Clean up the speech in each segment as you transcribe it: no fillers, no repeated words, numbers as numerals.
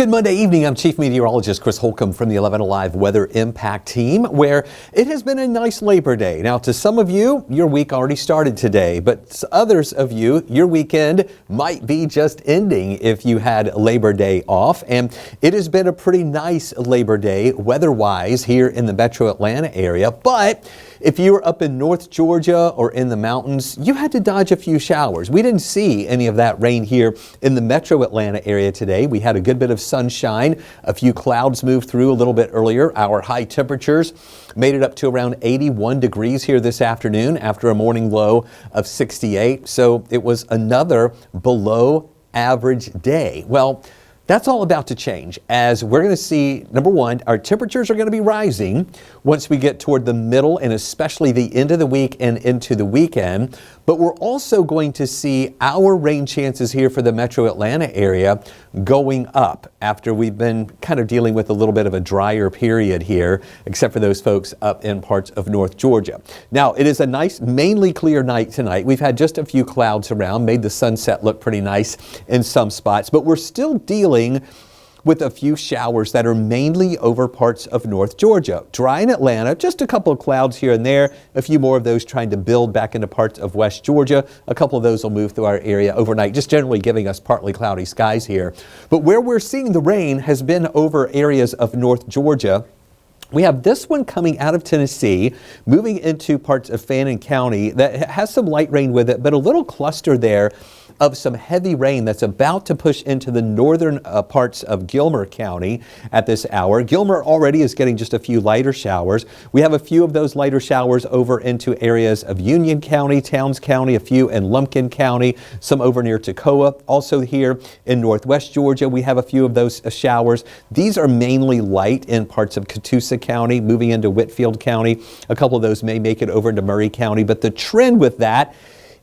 Good Monday evening. I'm Chief Meteorologist Chris Holcomb from the 11 Alive Weather Impact Team, where it has been a nice Labor Day. Now, to some of you, your week already started today, but to others of you, your weekend might be just ending if you had Labor Day off. And it has been a pretty nice Labor Day weather-wise here in the metro Atlanta area. But if you were up in North Georgia or in the mountains, you had to dodge a few showers. We didn't see any of that rain here in the metro Atlanta area today. We had a good bit of sunshine. A few clouds moved through a little bit earlier. Our high temperatures made it up to around 81 degrees here this afternoon after a morning low of 68. So it was another below average day. Well, that's all about to change, as we're going to see, number one, our temperatures are going to be rising once we get toward the middle and especially the end of the week and into the weekend. But we're also going to see our rain chances here for the metro Atlanta area going up after we've been kind of dealing with a little bit of a drier period here, except for those folks up in parts of North Georgia. Now, it is a nice, mainly clear night tonight. We've had just a few clouds around, made the sunset look pretty nice in some spots, but we're still dealing with a few showers that are mainly over parts of North Georgia. Dry in Atlanta, just a couple of clouds here and there, a few more of those trying to build back into parts of West Georgia. A couple of those will move through our area overnight, just generally giving us partly cloudy skies here. But where we're seeing the rain has been over areas of North Georgia. We have this one coming out of Tennessee, moving into parts of Fannin County that has some light rain with it, but a little cluster there of some heavy rain that's about to push into the northern parts of Gilmer County at this hour. Gilmer already is getting just a few lighter showers. We have a few of those lighter showers over into areas of Union County, Towns County, a few in Lumpkin County, some over near Toccoa. Also here in northwest Georgia, we have a few of those showers. These are mainly light in parts of Catoosa County, moving into Whitfield County. A couple of those may make it over into Murray County, but the trend with that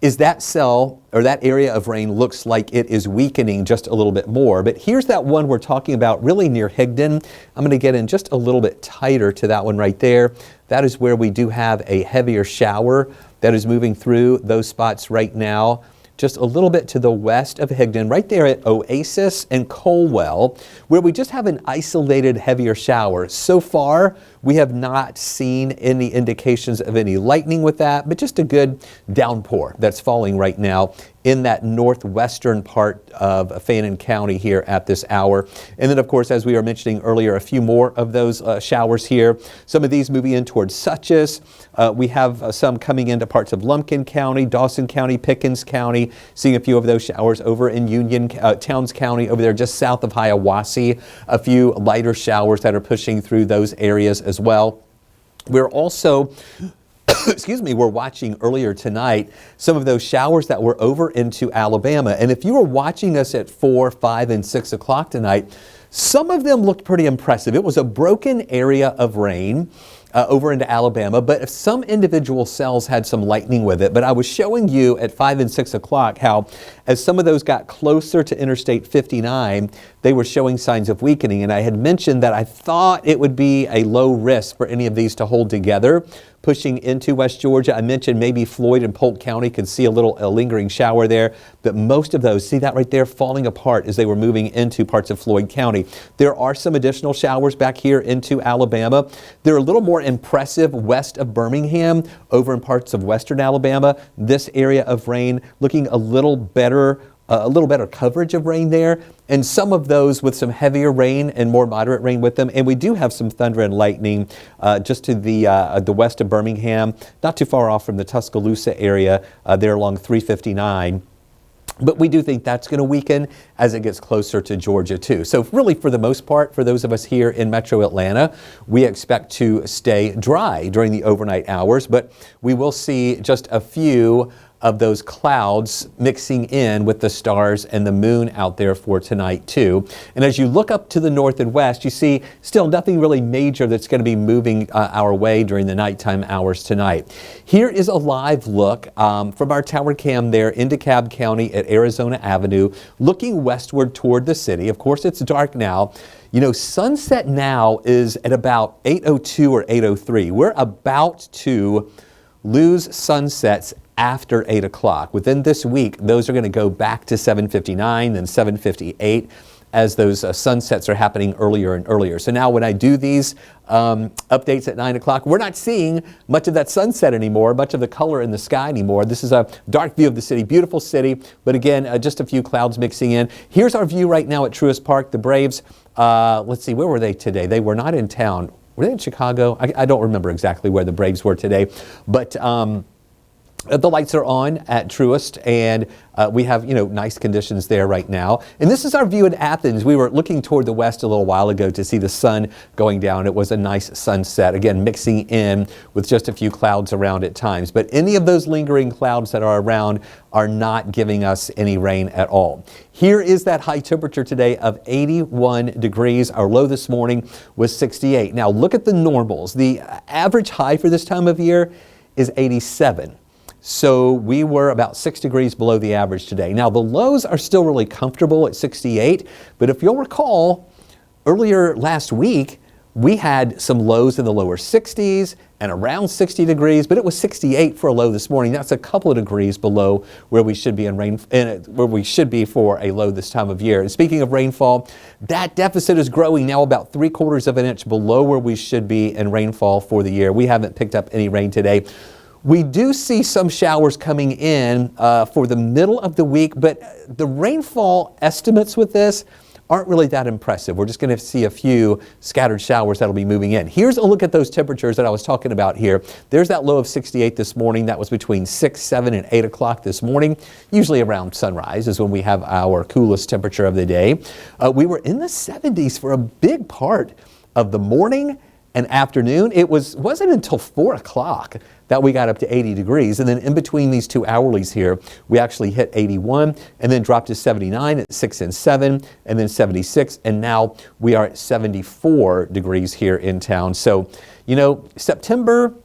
is that cell or that area of rain looks like it is weakening just a little bit more. But here's that one we're talking about really near Higdon. I'm going to get in just a little bit tighter to that one right there. That is where we do have a heavier shower that is moving through those spots right now. Just a little bit to the west of Higdon, right there at Oasis and Colwell, where we just have an isolated heavier shower. So far, we have not seen any indications of any lightning with that, but just a good downpour that's falling right now in that northwestern part of Fannin County here at this hour. And then, of course, as we were mentioning earlier, a few more of those showers here. Some of these moving in towards Suches. We have some coming into parts of Lumpkin County, Dawson County, Pickens County. Seeing a few of those showers over in Union, Towns County, over there just south of Hiawassee. A few lighter showers that are pushing through those areas as well. We're also we're watching earlier tonight some of those showers that were over into Alabama. And if you were watching us at 4, 5, and 6 o'clock tonight, some of them looked pretty impressive. It was a broken area of rain over into Alabama, but some individual cells had some lightning with it. But I was showing you at 5 and 6 o'clock how as some of those got closer to Interstate 59, they were showing signs of weakening. And I had mentioned that I thought it would be a low risk for any of these to hold together pushing into West Georgia. I mentioned maybe Floyd and Polk County could see a lingering shower there, but most of those, see that right there, falling apart as they were moving into parts of Floyd County. There are some additional showers back here into Alabama. They're a little more impressive west of Birmingham, over in parts of western Alabama. This area of rain looking a little better coverage of rain there, and some of those with some heavier rain and more moderate rain with them. And we do have some thunder and lightning just to the west of Birmingham, not too far off from the Tuscaloosa area there along 359. But we do think that's going to weaken as it gets closer to Georgia too. So really, for the most part, for those of us here in metro Atlanta, we expect to stay dry during the overnight hours, but we will see just a few of those clouds mixing in with the stars and the moon out there for tonight too. And as you look up to the north and west, you see still nothing really major that's going to be moving our way during the nighttime hours tonight. Here is a live look from our tower cam there in DeKalb County at Arizona Avenue, looking westward toward the city. Of course, it's dark now. You know, sunset now is at about 8:02 or 8:03. We're about to lose sunsets after 8 o'clock. Within this week, those are going to go back to 7:59, then 7:58. as those sunsets are happening earlier and earlier. So now when I do these updates at 9 o'clock, we're not seeing much of that sunset anymore, much of the color in the sky anymore. This is a dark view of the city, beautiful city, but again, just a few clouds mixing in. Here's our view right now at Truist Park. The Braves, let's see, where were they today? They were not in town. Were they in Chicago? I don't remember exactly where the Braves were today, but the lights are on at Truist, and we have, nice conditions there right now. And this is our view in Athens. We were looking toward the west a little while ago to see the sun going down. It was a nice sunset, again, mixing in with just a few clouds around at times. But any of those lingering clouds that are around are not giving us any rain at all. Here is that high temperature today of 81 degrees. Our low this morning was 68. Now look at the normals. The average high for this time of year is 87. So we were about 6 degrees below the average today. Now the lows are still really comfortable at 68, but if you'll recall, earlier last week, we had some lows in the lower 60s and around 60 degrees, but it was 68 for a low this morning. That's a couple of degrees below where we should be where we should be for a low this time of year. And speaking of rainfall, that deficit is growing now about 3/4 of an inch below where we should be in rainfall for the year. We haven't picked up any rain today. We do see some showers coming in for the middle of the week, but the rainfall estimates with this aren't really that impressive. We're just going to see a few scattered showers that'll be moving in. Here's a look at those temperatures that I was talking about here. There's that low of 68 this morning. That was between 6, 7, and 8 o'clock this morning. Usually around sunrise is when we have our coolest temperature of the day. We were in the 70s for a big part of the morning and afternoon. It wasn't until 4 o'clock that we got up to 80 degrees. And then in between these two hourlies here, we actually hit 81 and then dropped to 79 at 6 and 7 and then 76. And now we are at 74 degrees here in town. So, September,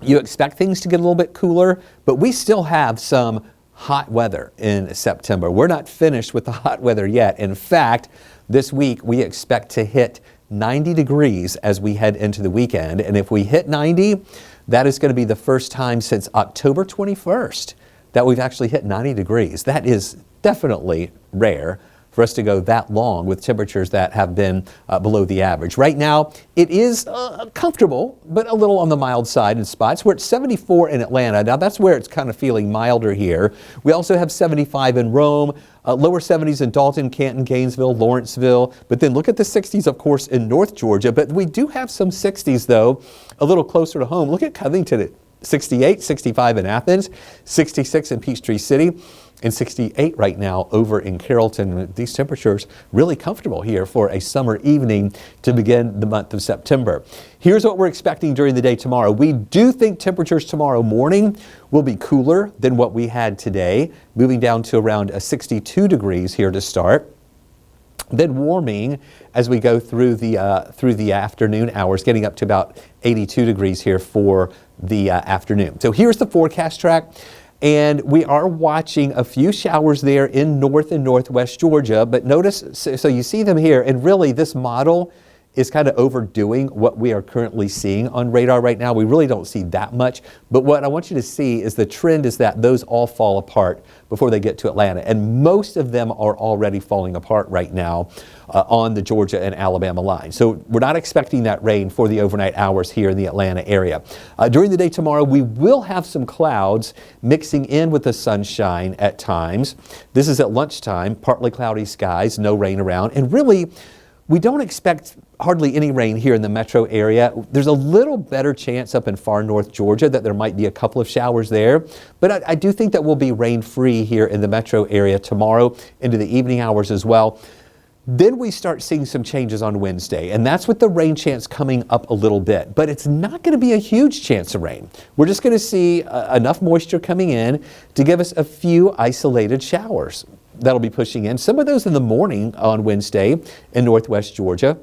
you expect things to get a little bit cooler, but we still have some hot weather in September. We're not finished with the hot weather yet. In fact, this week we expect to hit 90 degrees as we head into the weekend. And if we hit 90, that is going to be the first time since October 21st that we've actually hit 90 degrees. That is definitely rare for us to go that long with temperatures that have been below the average. Right now, it is comfortable, but a little on the mild side in spots. We're at 74 in Atlanta. Now, that's where it's kind of feeling milder here. We also have 75 in Rome, lower 70s in Dalton, Canton, Gainesville, Lawrenceville. But then look at the 60s, of course, in North Georgia. But we do have some 60s, though, a little closer to home. Look at Covington, 68, 65 in Athens, 66 in Peachtree City, and 68 right now over in Carrollton. These temperatures really comfortable here for a summer evening to begin the month of September. Here's what we're expecting during the day tomorrow. We do think temperatures tomorrow morning will be cooler than what we had today, moving down to around 62 degrees here to start. Then warming as we go through the afternoon hours, getting up to about 82 degrees here for the afternoon. So here's the forecast track. And we are watching a few showers there in north and northwest Georgia. But notice, so you see them here, and really this model is kind of overdoing what we are currently seeing on radar right now. We really don't see that much. But what I want you to see is the trend is that those all fall apart before they get to Atlanta. And most of them are already falling apart right now on the Georgia and Alabama line. So we're not expecting that rain for the overnight hours here in the Atlanta area. During the day tomorrow, we will have some clouds mixing in with the sunshine at times. This is at lunchtime, partly cloudy skies, no rain around. And really, we don't expect hardly any rain here in the metro area. There's a little better chance up in far north Georgia that there might be a couple of showers there. But I do think that we'll be rain-free here in the metro area tomorrow into the evening hours as well. Then we start seeing some changes on Wednesday, and that's with the rain chance coming up a little bit. But it's not going to be a huge chance of rain. We're just going to see enough moisture coming in to give us a few isolated showers that'll be pushing in. Some of those in the morning on Wednesday in northwest Georgia.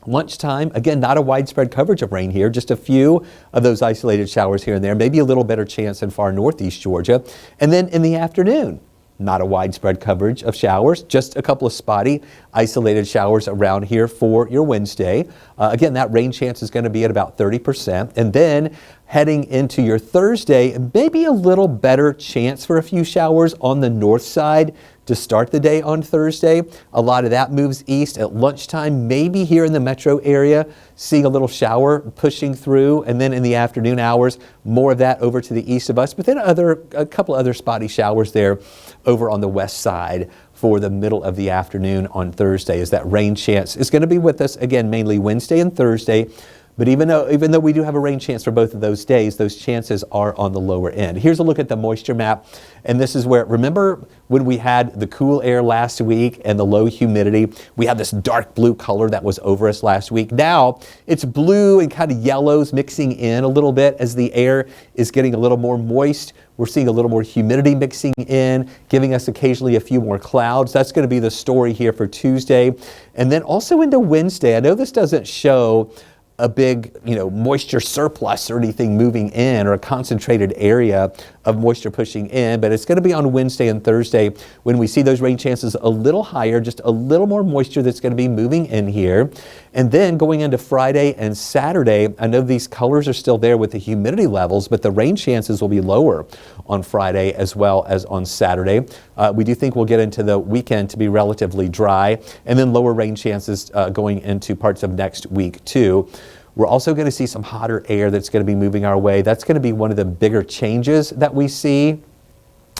Lunchtime, again, not a widespread coverage of rain here, just a few of those isolated showers here and there, maybe a little better chance in far northeast Georgia. And then in the afternoon, not a widespread coverage of showers, just a couple of spotty isolated showers around here for your Wednesday. Again, that rain chance is going to be at about 30%. And then Heading into your Thursday, maybe a little better chance for a few showers on the north side to start the day on Thursday. A lot of that moves east at lunchtime, maybe here in the metro area, seeing a little shower pushing through, and then in the afternoon hours, more of that over to the east of us, but then a couple other spotty showers there over on the west side for the middle of the afternoon on Thursday, as that rain chance is going to be with us again, mainly Wednesday and Thursday. But even though we do have a rain chance for both of those days, those chances are on the lower end. Here's a look at the moisture map. And this is where, remember when we had the cool air last week and the low humidity? We had this dark blue color that was over us last week. Now it's blue and kind of yellows mixing in a little bit as the air is getting a little more moist. We're seeing a little more humidity mixing in, giving us occasionally a few more clouds. That's going to be the story here for Tuesday. And then also into Wednesday. I know this doesn't show a big, moisture surplus or anything moving in, or a concentrated area of moisture pushing in, but it's going to be on Wednesday and Thursday when we see those rain chances a little higher, just a little more moisture that's going to be moving in here. And then going into Friday and Saturday, I know these colors are still there with the humidity levels, but the rain chances will be lower on Friday as well as on Saturday. We do think we'll get into the weekend to be relatively dry, and then lower rain chances going into parts of next week too. We're also going to see some hotter air that's going to be moving our way. That's going to be one of the bigger changes that we see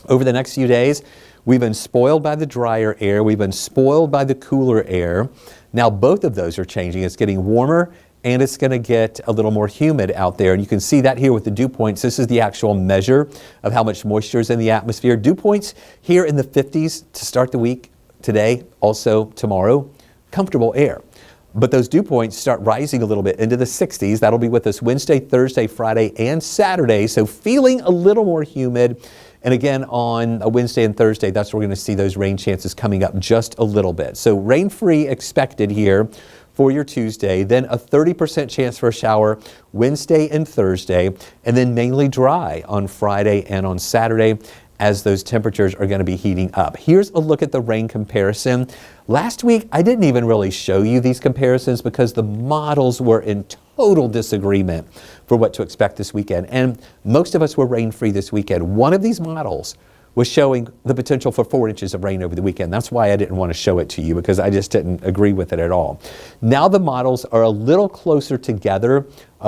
over the next few days. We've been spoiled by the drier air. We've been spoiled by the cooler air. Now both of those are changing. It's getting warmer and it's going to get a little more humid out there. And you can see that here with the dew points. This is the actual measure of how much moisture is in the atmosphere. Dew points here in the 50s to start the week today, also tomorrow. Comfortable air. But those dew points start rising a little bit into the 60s. That'll be with us Wednesday, Thursday, Friday, and Saturday. So feeling a little more humid. And again, on a Wednesday and Thursday, that's where we're going to see those rain chances coming up just a little bit. So rain-free expected here for your Tuesday, then a 30% chance for a shower Wednesday and Thursday, and then mainly dry on Friday and on Saturday, as those temperatures are going to be heating up. Here's a look at the rain comparison. Last week, I didn't even really show you these comparisons because the models were in total disagreement for what to expect this weekend. And most of us were rain-free this weekend. One of these models was showing the potential for 4 inches of rain over the weekend. That's why I didn't want to show it to you, because I just didn't agree with it at all. Now the models are a little closer together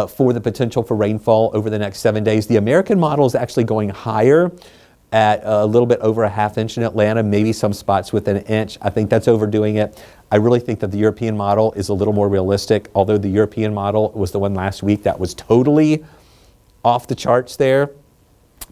for the potential for rainfall over the next 7 days. The American model is actually going higher at a little bit over a ½ inch in Atlanta, maybe some spots within an inch. I think that's overdoing it. I really think that the European model is a little more realistic, although the European model was the one last week that was totally off the charts there.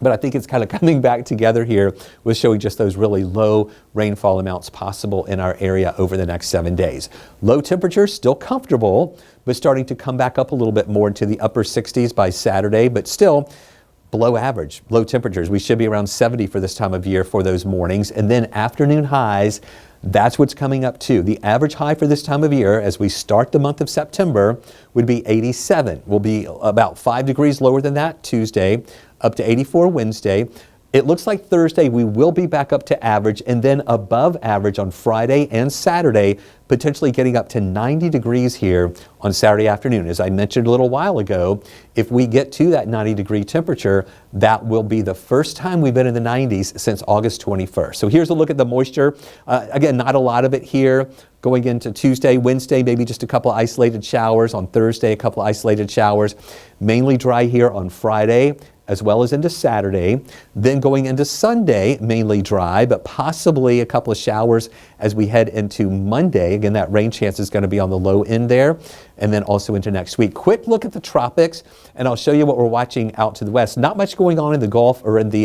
But I think it's kind of coming back together here with showing just those really low rainfall amounts possible in our area over the next 7 days. Low temperatures still comfortable, but starting to come back up a little bit more into the upper 60s by Saturday, but still below average, low temperatures. We should be around 70 for this time of year for those mornings. And then afternoon highs, that's what's coming up too. The average high for this time of year as we start the month of September would be 87. We'll be about 5 degrees lower than that Tuesday, up to 84 Wednesday. It looks like Thursday we will be back up to average, and then above average on Friday and Saturday, potentially getting up to 90 degrees here on Saturday afternoon. As I mentioned a little while ago, if we get to that 90-degree temperature, that will be the first time we've been in the 90s since August 21st. So here's a look at the moisture. Again, not a lot of it here. Going into Tuesday, Wednesday, maybe just a couple isolated showers. On Thursday, a couple isolated showers. Mainly dry here on Friday, as well as into Saturday. Then going into Sunday, mainly dry, but possibly a couple of showers as we head into Monday. Again, that rain chance is going to be on the low end there, and then also into next week. Quick look at the tropics, and I'll show you what we're watching out to the west. Not much going on in the Gulf or in the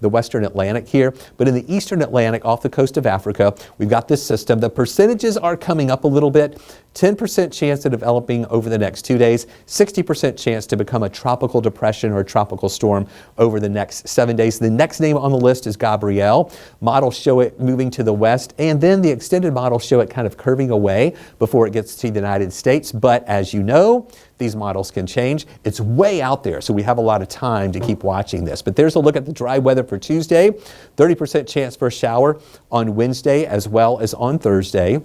the Western Atlantic here, but in the Eastern Atlantic off the coast of Africa, we've got this system. The percentages are coming up a little bit. 10% chance of developing over the next 2 days, 60% chance to become a tropical depression or a tropical storm over the next 7 days. The next name on the list is Gabrielle. Models show it moving to the west, and then the extended models show it kind of curving away before it gets to the United States. But as you know, these models can change. It's way out there, so we have a lot of time to keep watching this. But there's a look at the dry weather for Tuesday. 30% chance for a shower on Wednesday as well as on Thursday.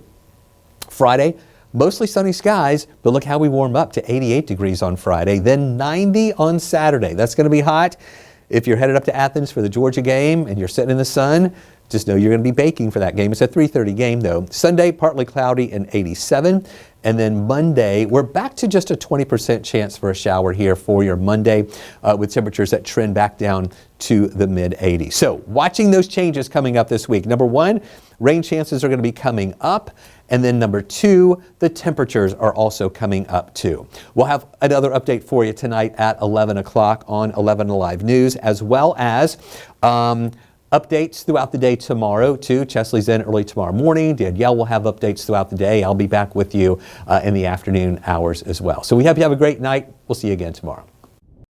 Friday, Mostly sunny skies, but look how we warm up to 88 degrees on Friday, then 90 on Saturday. That's going to be hot. If you're headed up to Athens for the Georgia game and you're sitting in the sun, just know you're going to be baking for that game. It's a 3:30 game, though. Sunday, partly cloudy and 87. And then Monday, we're back to just a 20% chance for a shower here for your Monday, with temperatures that trend back down to the mid-80s. So watching those changes coming up this week. Number one, rain chances are going to be coming up. And then number two, the temperatures are also coming up too. We'll have another update for you tonight at 11 o'clock on 11 Alive News, as well as updates throughout the day tomorrow too. Chesley's in early tomorrow morning. Danielle will have updates throughout the day. I'll be back with you in the afternoon hours as well. So we hope you have a great night. We'll see you again tomorrow.